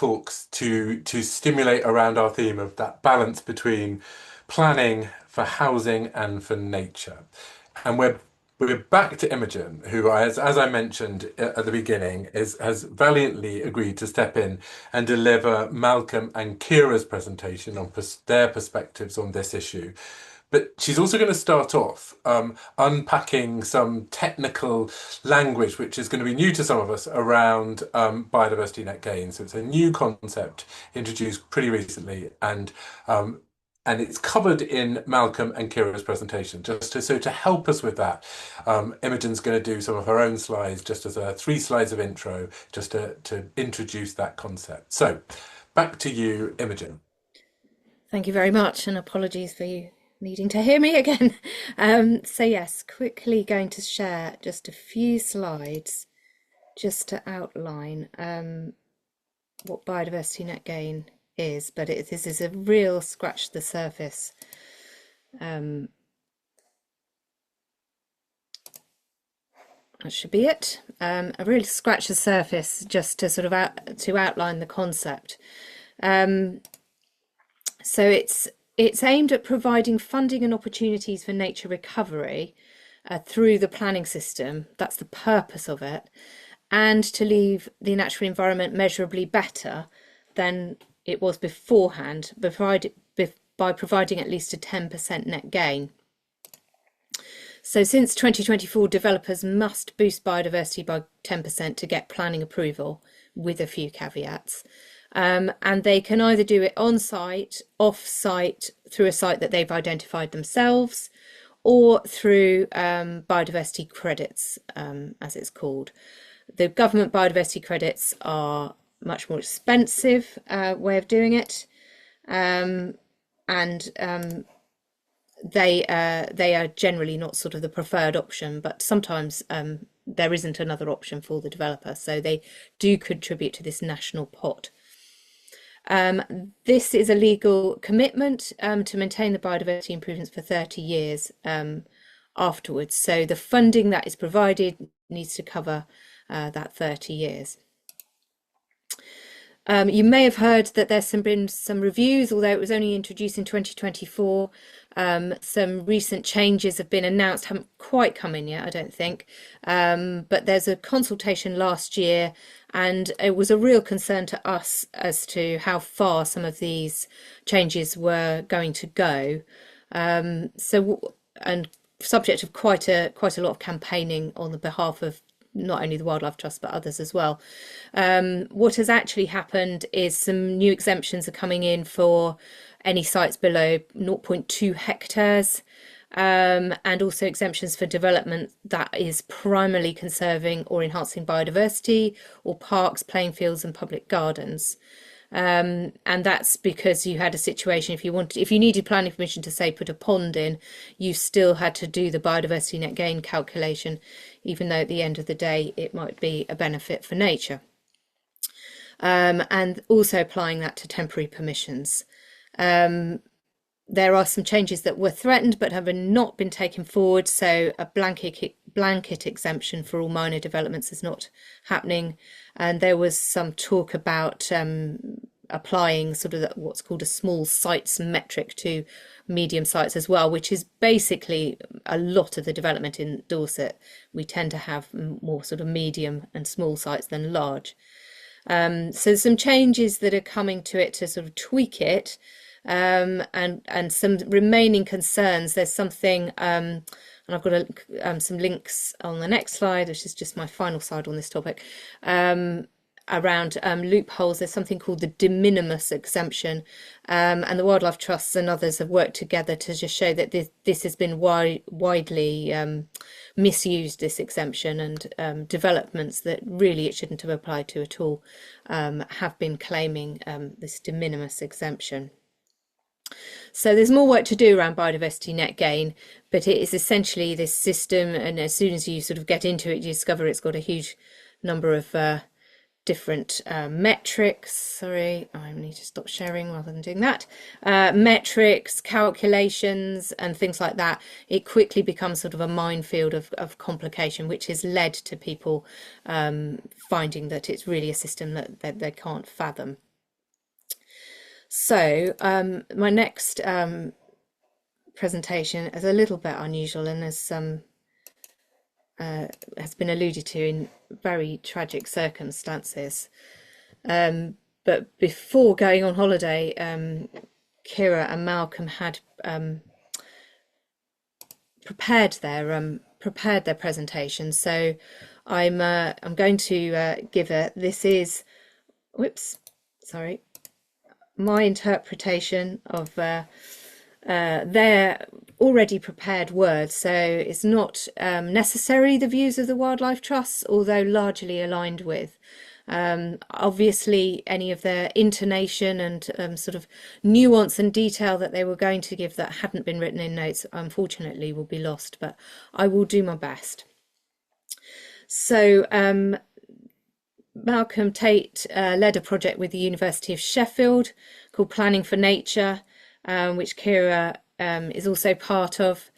talks to stimulate around our theme of that balance between planning for housing and for nature. And we're back to Imogen, who, as I mentioned at the beginning, has valiantly agreed to step in and deliver Malcolm and Kiera's presentation on their perspectives on this issue. But she's also going to start off unpacking some technical language, which is going to be new to some of us around biodiversity net gain. So it's a new concept introduced pretty recently, and it's covered in Malcolm and Kiera's presentation. So to help us with that, Imogen's going to do some of her own slides, just as 3 slides of intro, just to introduce that concept. So back to you, Imogen. Thank you very much, and apologies for you needing to hear me again. So yes, quickly going to share just a few slides just to outline what biodiversity net gain is, but this is a real scratch the surface that should be it. A really scratch the surface just to sort of outline the concept. So it's aimed at providing funding and opportunities for nature recovery through the planning system. That's the purpose of it, and to leave the natural environment measurably better than it was beforehand, by providing at least a 10% net gain. So since 2024, developers must boost biodiversity by 10% to get planning approval, with a few caveats. And they can either do it on site, off site, through a site that they've identified themselves, or through biodiversity credits, as it's called. The government biodiversity credits are much more expensive way of doing it, and they are generally not sort of the preferred option, but sometimes there isn't another option for the developer, so they do contribute to this national pot. This is a legal commitment to maintain the biodiversity improvements for 30 years afterwards, so the funding that is provided needs to cover that 30 years. You may have heard that there's been some reviews, although it was only introduced in 2024. Some recent changes have been announced, haven't quite come in yet, I don't think. But there's a consultation last year, and it was a real concern to us as to how far some of these changes were going to go. And subject of quite a lot of campaigning on the behalf of not only the Wildlife Trust but others as well. What has actually happened is some new exemptions are coming in for any sites below 0.2 hectares, and also exemptions for development that is primarily conserving or enhancing biodiversity, or parks, playing fields and public gardens. And that's because you had a situation, if you needed planning permission to, say, put a pond in, you still had to do the biodiversity net gain calculation, even though at the end of the day it might be a benefit for nature. And also applying that to temporary permissions. There are some changes that were threatened but have not been taken forward, so a blanket exemption for all minor developments is not happening, and there was some talk about applying sort of what's called a small sites metric to medium sites as well, which is basically a lot of the development in Dorset. We tend to have more sort of medium and small sites than large. So some changes that are coming to it to sort of tweak it, and some remaining concerns. There's something, and I've got some links on the next slide, which is just my final slide on this topic, around loopholes. There's something called the de minimis exemption, and the Wildlife Trusts and others have worked together to just show that this has been widely misused, this exemption, and developments that really it shouldn't have applied to at all have been claiming this de minimis exemption. So there's more work to do around biodiversity net gain, but it is essentially this system, and as soon as you sort of get into it, you discover it's got a huge number of different metrics. Sorry, I need to stop sharing rather than doing that. Metrics, calculations and things like that. It quickly becomes sort of a minefield of complication, which has led to people finding that it's really a system that they can't fathom. So my next presentation is a little bit unusual and has been alluded to in very tragic circumstances. But before going on holiday, Kiera and Malcolm had prepared their presentation. So I'm going to give a this is whoops sorry my interpretation of their already prepared words. So it's not necessarily the views of the Wildlife Trust, although largely aligned with. Obviously, any of their intonation and sort of nuance and detail that they were going to give that hadn't been written in notes, unfortunately, will be lost, but I will do my best. So Malcolm Tait led a project with the University of Sheffield called Planning for Nature, which Kiera is also part of.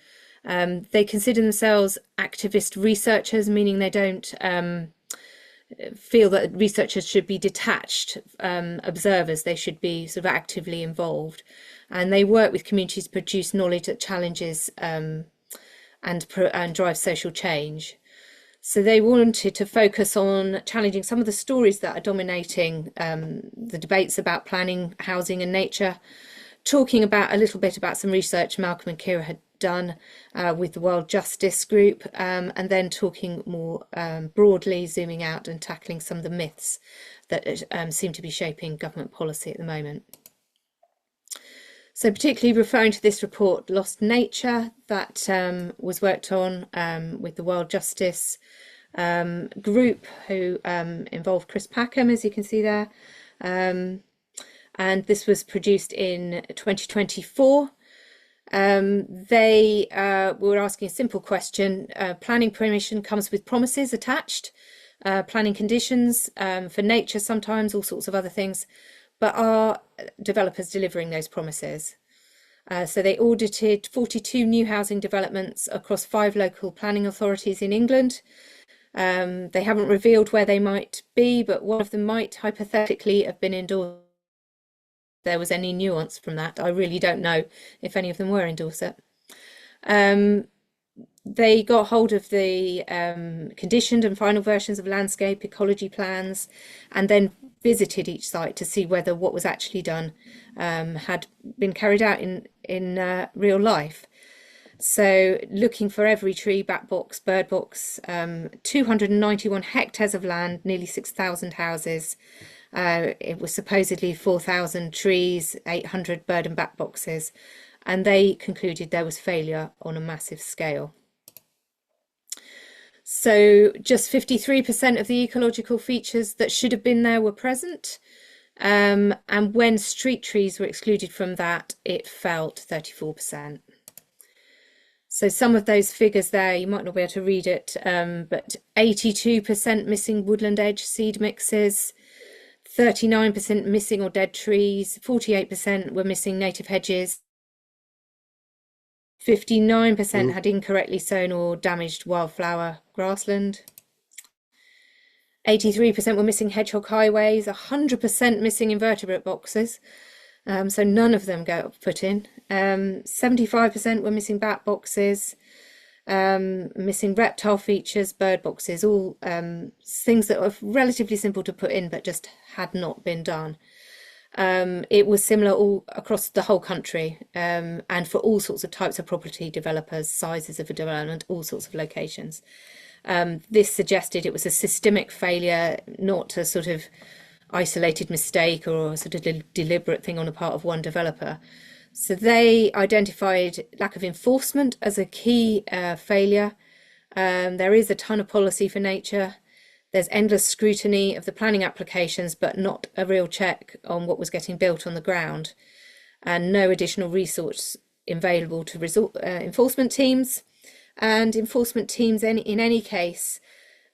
They consider themselves activist researchers, meaning they don't feel that researchers should be detached observers. They should be sort of actively involved, and they work with communities to produce knowledge that challenges and drive social change. So they wanted to focus on challenging some of the stories that are dominating the debates about planning, housing and nature, talking about a little bit about some research Malcolm and Kiera had done with the World Justice Group, and then talking more broadly, zooming out and tackling some of the myths that seem to be shaping government policy at the moment. So particularly referring to this report, Lost Nature, that was worked on with the World Justice Group, who involved Chris Packham, as you can see there. And this was produced in 2024. They were asking a simple question. Planning permission comes with promises attached, planning conditions for nature sometimes, all sorts of other things. But are developers delivering those promises? So they audited 42 new housing developments across 5 local planning authorities in England. They haven't revealed where they might be, but one of them might hypothetically have been in Dorset. If there was any nuance from that, I really don't know if any of them were in Dorset. They got hold of the conditioned and final versions of landscape ecology plans, and then visited each site to see whether what was actually done had been carried out in real life. So looking for every tree, bat box, bird box, 291 hectares of land, nearly 6,000 houses. It was supposedly 4,000 trees, 800 bird and bat boxes, and they concluded there was failure on a massive scale. So just 53% of the ecological features that should have been there were present. And when street trees were excluded from that, it fell to 34%. So some of those figures there, you might not be able to read it, but 82% missing woodland edge seed mixes, 39% missing or dead trees, 48% were missing native hedges, 59% had incorrectly sown or damaged wildflower grassland. 83% were missing hedgehog highways, 100% missing invertebrate boxes, so none of them got put in. 75% were missing bat boxes, missing reptile features, bird boxes, all things that were relatively simple to put in but just had not been done. It was similar all across the whole country, and for all sorts of types of property developers, sizes of a development, all sorts of locations. This suggested it was a systemic failure, not a sort of isolated mistake or a sort of deliberate thing on the part of one developer. So they identified lack of enforcement as a key failure. There is a ton of policy for nature. There's endless scrutiny of the planning applications, but not a real check on what was getting built on the ground, and no additional resource available to enforcement teams. And enforcement teams, in any case,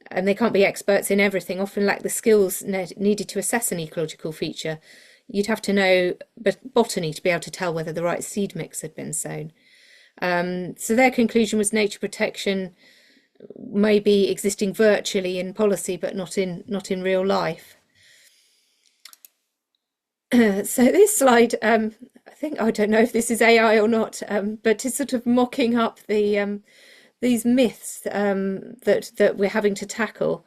and they can't be experts in everything, often lack the skills needed to assess an ecological feature. You'd have to know botany to be able to tell whether the right seed mix had been sown. So their conclusion was nature protection may be existing virtually in policy, but not in real life. So this slide, I think, I don't know if this is AI or not, but it's sort of mocking up these myths that we're having to tackle.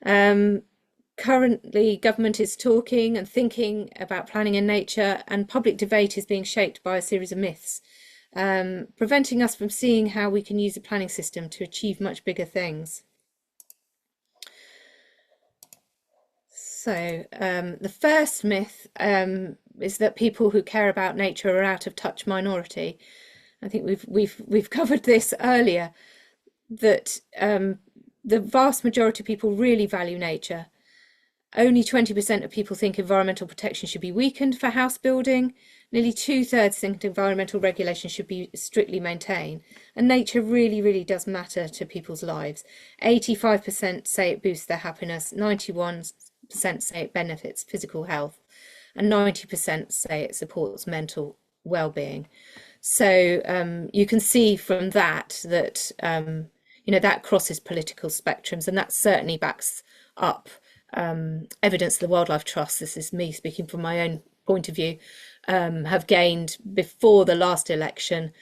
Currently, government is talking and thinking about planning in nature, and public debate is being shaped by a series of myths, preventing us from seeing how we can use the planning system to achieve much bigger things. So the first myth is that people who care about nature are out of touch minority. I think we've covered this earlier, that the vast majority of people really value nature. Only 20% of people think environmental protection should be weakened for house building. Nearly 2/3 think environmental regulation should be strictly maintained. And nature really, really does matter to people's lives. 85% say it boosts their happiness, 91% say it benefits physical health, and 90% say it supports mental well-being. So you can see from that that crosses political spectrums, and that certainly backs up evidence the Wildlife Trust, this is me speaking from my own point of view, have gained before the last election,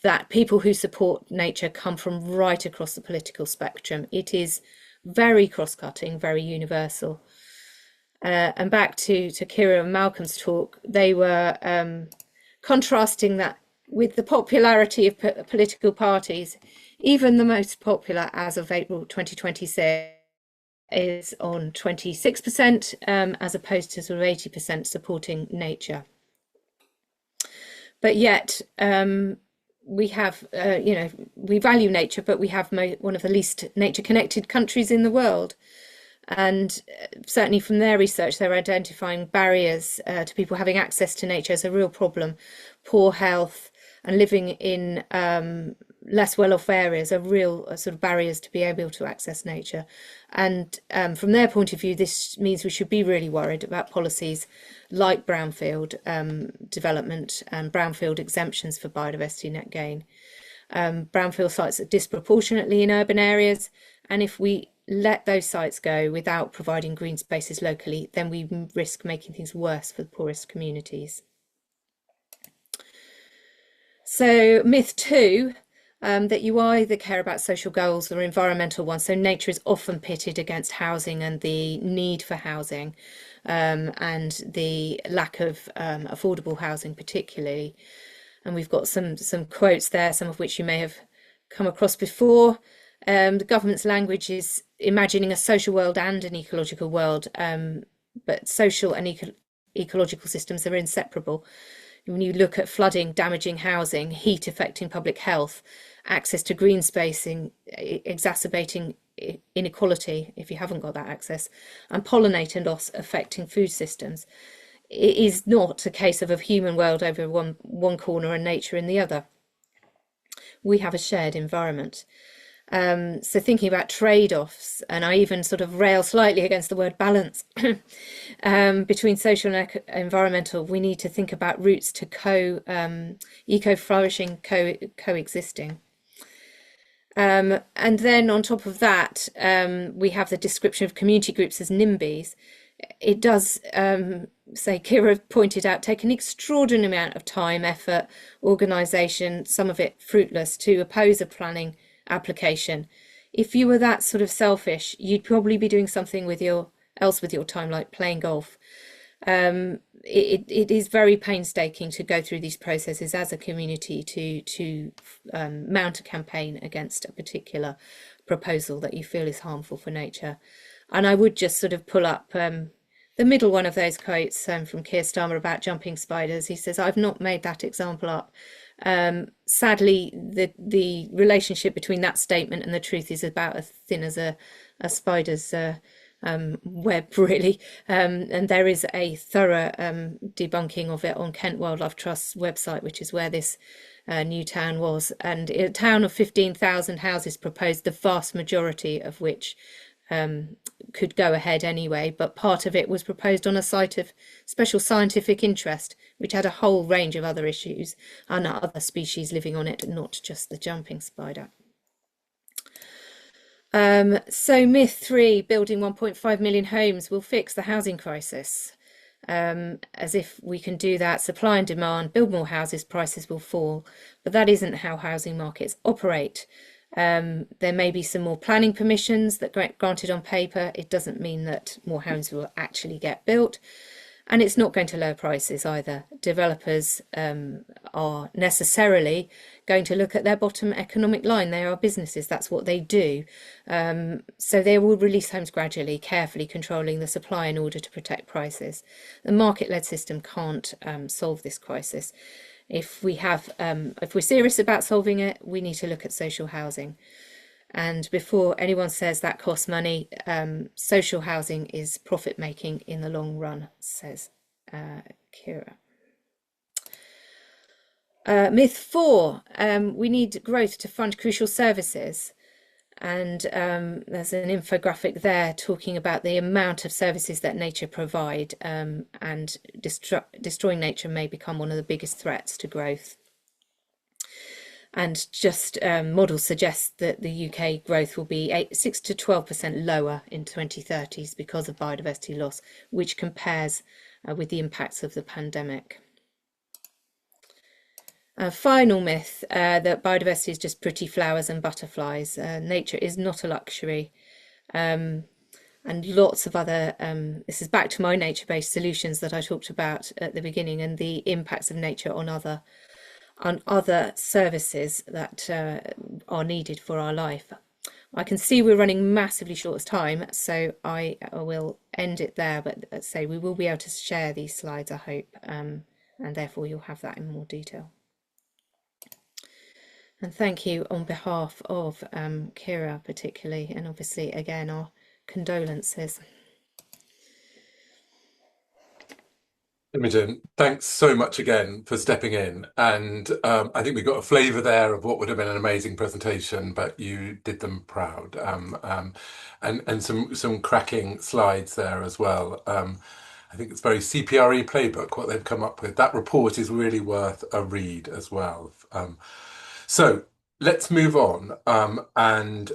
that people who support nature come from right across the political spectrum. It is very cross-cutting, very universal. And back to Kiera and Malcolm's talk, they were contrasting that with the popularity of political parties. Even the most popular as of April 2026 is on 26%, as opposed to sort of 80% supporting nature. But yet we have, we value nature, but we have one of the least nature connected countries in the world. And certainly from their research, they're identifying barriers to people having access to nature as a real problem. Poor health and living in less well-off areas are real sort of barriers to be able to access nature. And from their point of view, this means we should be really worried about policies like brownfield development and brownfield exemptions for biodiversity net gain. Brownfield sites are disproportionately in urban areas, and if we let those sites go without providing green spaces locally, then we risk making things worse for the poorest communities. So myth 2, that you either care about social goals or environmental ones. So nature is often pitted against housing and the need for housing, and the lack of affordable housing particularly. And we've got some quotes there, some of which you may have come across before. The government's language is imagining a social world and an ecological world, but social and ecological systems are inseparable. When you look at flooding damaging housing, heat affecting public health, access to green spacing exacerbating inequality if you haven't got that access, and pollinator loss affecting food systems, it is not a case of a human world over one corner and nature in the other. We have a shared environment. So thinking about trade-offs, and I even sort of rail slightly against the word balance between social and environmental, we need to think about routes to eco-flourishing, coexisting. And then on top of that, we have the description of community groups as NIMBYs. It does, say Kiera pointed out, take an extraordinary amount of time, effort, organisation, some of it fruitless, to oppose a planning application. If you were that sort of selfish, you'd probably be doing something else with your time, like playing golf. It is very painstaking to go through these processes as a community to mount a campaign against a particular proposal that you feel is harmful for nature. And I would just sort of pull up the middle one of those quotes from Keir Starmer about jumping spiders. He says, "I've not made that example up." Sadly, the relationship between that statement and the truth is about as thin as a spider's web, really. And there is a thorough debunking of it on Kent Wildlife Trust's website, which is where this new town was. And a town of 15,000 houses proposed, the vast majority of which could go ahead anyway, but part of it was proposed on a site of special scientific interest, which had a whole range of other issues and other species living on it, not just the jumping spider. So myth 3, building 1.5 million homes will fix the housing crisis. as if we can do that, supply and demand, build more houses, prices will fall. But that isn't how housing markets operate. There may be some more planning permissions that get granted on paper. It doesn't mean that more homes will actually get built. And it's not going to lower prices either. Developers are necessarily going to look at their bottom economic line. They are businesses, that's what they do. So they will release homes gradually, carefully controlling the supply in order to protect prices. The market-led system can't solve this crisis. If we're serious about solving it, we need to look at social housing. And before anyone says that costs money, social housing is profit making in the long run, says Kiera. Myth 4, we need growth to fund crucial services. And there's an infographic there talking about the amount of services that nature provide, and destroying nature may become one of the biggest threats to growth. And just models suggest that the UK growth will be 6 to 12% lower in 2030s because of biodiversity loss, which compares with the impacts of the pandemic. A final myth that biodiversity is just pretty flowers and butterflies. Nature is not a luxury. And lots of other, this is back to my nature-based solutions that I talked about at the beginning, and the impacts of nature on other services that are needed for our life. I can see we're running massively short of time, so I will end it there, but let's say we will be able to share these slides, I hope, and therefore you'll have that in more detail. And thank you on behalf of Kiera particularly, and obviously again our condolences. Imogen, thanks so much again for stepping in. And I think we got a flavour there of what would have been an amazing presentation, but you did them proud. And some cracking slides there as well. I think it's very CPRE playbook, what they've come up with. That report is really worth a read as well. So let's move on. And